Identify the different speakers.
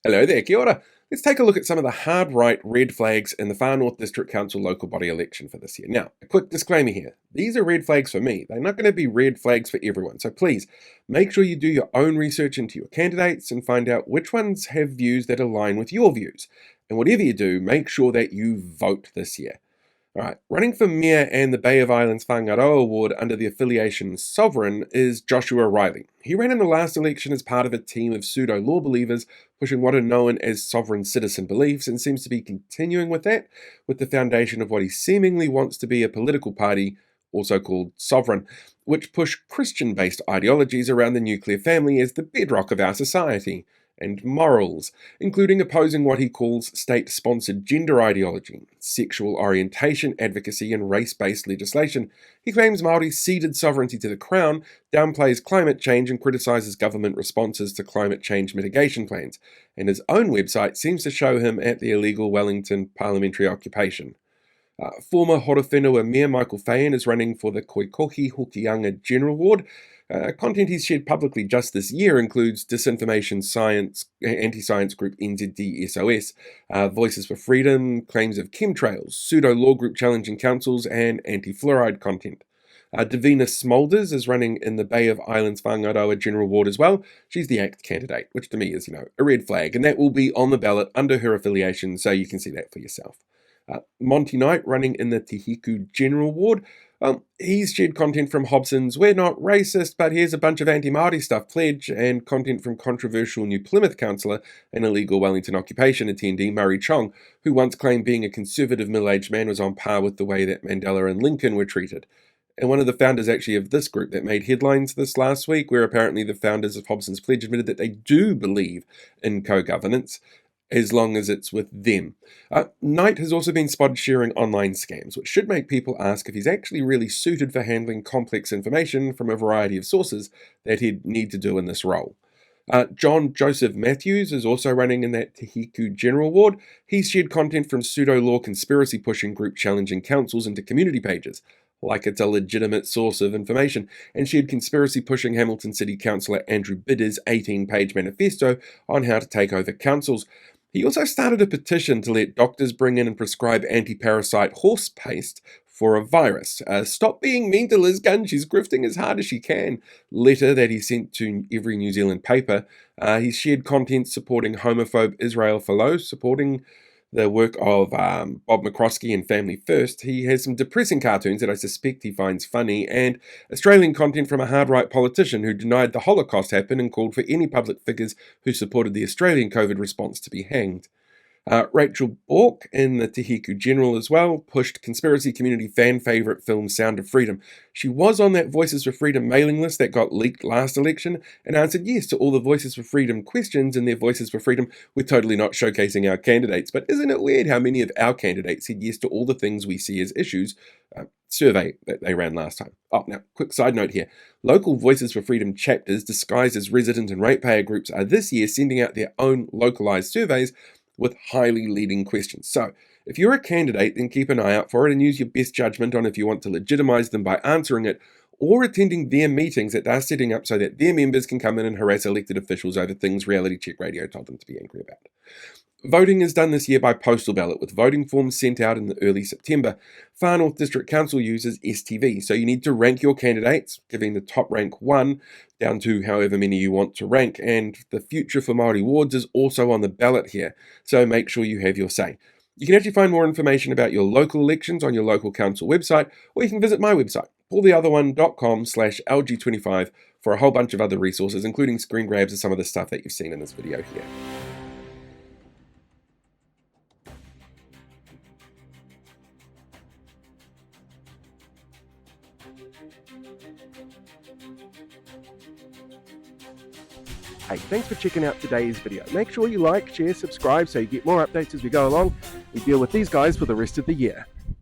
Speaker 1: Hello there, kia ora. Let's take a look at some of the hard right red flags in the Far North District Council local body election for this year. Now, a quick disclaimer here. These are red flags for me. They're not going to be red flags for everyone. So please, make sure you do your own research into your candidates and find out which ones have views that align with your views. And whatever you do, make sure that you vote this year. All right, running for Mayor and the Bay of Islands Whangaroa Ward under the affiliation Sovereign is Joshua Riley. He ran in the last election as part of a team of pseudo law believers pushing what are known as sovereign citizen beliefs and seems to be continuing with that with the foundation of what he seemingly wants to be a political party, also called Sovereign, which push Christian-based ideologies around the nuclear family as the bedrock of our society and morals, including opposing what he calls state-sponsored gender ideology, sexual orientation advocacy, and race-based legislation. He claims Māori ceded sovereignty to the Crown, downplays climate change, and criticises government responses to climate change mitigation plans, and his own website seems to show him at the illegal Wellington parliamentary occupation. Former Horowhenua Mayor Michael Fayan is running for the Koikohi Hokianga General Ward. Content he's shared publicly just this year includes disinformation anti-science group NZD SOS, Voices for Freedom, claims of chemtrails, pseudo law group challenging councils, and anti-fluoride content. Davina Smulders is running in the Bay of Islands Whangaroa General Ward as well. She's the ACT candidate, which to me is, a red flag, and that will be on the ballot under her affiliation, so you can see that for yourself. Monty Knight running in the Te Hiku General Ward. He's shared content from Hobson's "We're not racist, but here's a bunch of anti-Māori stuff" pledge, and content from controversial New Plymouth councillor and illegal Wellington occupation attendee Murray Chong, who once claimed being a conservative middle-aged man was on par with the way that Mandela and Lincoln were treated. And one of the founders actually of this group that made headlines this last week, where apparently the founders of Hobson's Pledge admitted that they do believe in co-governance, as long as it's with them. Knight has also been spotted sharing online scams, which should make people ask if he's actually really suited for handling complex information from a variety of sources that he'd need to do in this role. John Joseph Matthews is also running in that Te Hiku General Ward. He's shared content from pseudo-law conspiracy-pushing group challenging councils into community pages, like it's a legitimate source of information, and shared conspiracy-pushing Hamilton City Councillor Andrew Bidder's 18-page manifesto on how to take over councils. He also started a petition to let doctors bring in and prescribe anti-parasite horse paste for a virus. "Stop being mean to Liz Gunn, she's grifting as hard as she can," letter that he sent to every New Zealand paper. He's shared content supporting homophobe Israel Folau, supporting the work of Bob McCroskey and Family First. He has some depressing cartoons that I suspect he finds funny, and Australian content from a hard-right politician who denied the Holocaust happened and called for any public figures who supported the Australian COVID response to be hanged. Rachel Bork in the Te Hiku General as well pushed conspiracy community fan favourite film Sound of Freedom. She was on that Voices for Freedom mailing list that got leaked last election and answered yes to all the Voices for Freedom questions in their Voices for Freedom. We're totally not showcasing our candidates, but isn't it weird how many of our candidates said yes to all the things we see as issues? Survey that they ran last time. Now, quick side note here. Local Voices for Freedom chapters disguised as resident and ratepayer groups are this year sending out their own localised surveys with highly leading questions. So, if you're a candidate, then keep an eye out for it and use your best judgment on if you want to legitimise them by answering it or attending their meetings that they're setting up so that their members can come in and harass elected officials over things Reality Check Radio told them to be angry about. Voting is done this year by postal ballot, with voting forms sent out in early September. Far North District Council uses STV, so you need to rank your candidates, giving the top rank 1 down to however many you want to rank, and the future for Māori wards is also on the ballot here, so make sure you have your say. You can actually find more information about your local elections on your local council website, or you can visit my website, paultheotherone.com/LG25 for a whole bunch of other resources, including screen grabs of some of the stuff that you've seen in this video here. Hey, thanks for checking out today's video. Make sure you like, share, subscribe so you get more updates as we go along. We deal with these guys for the rest of the year.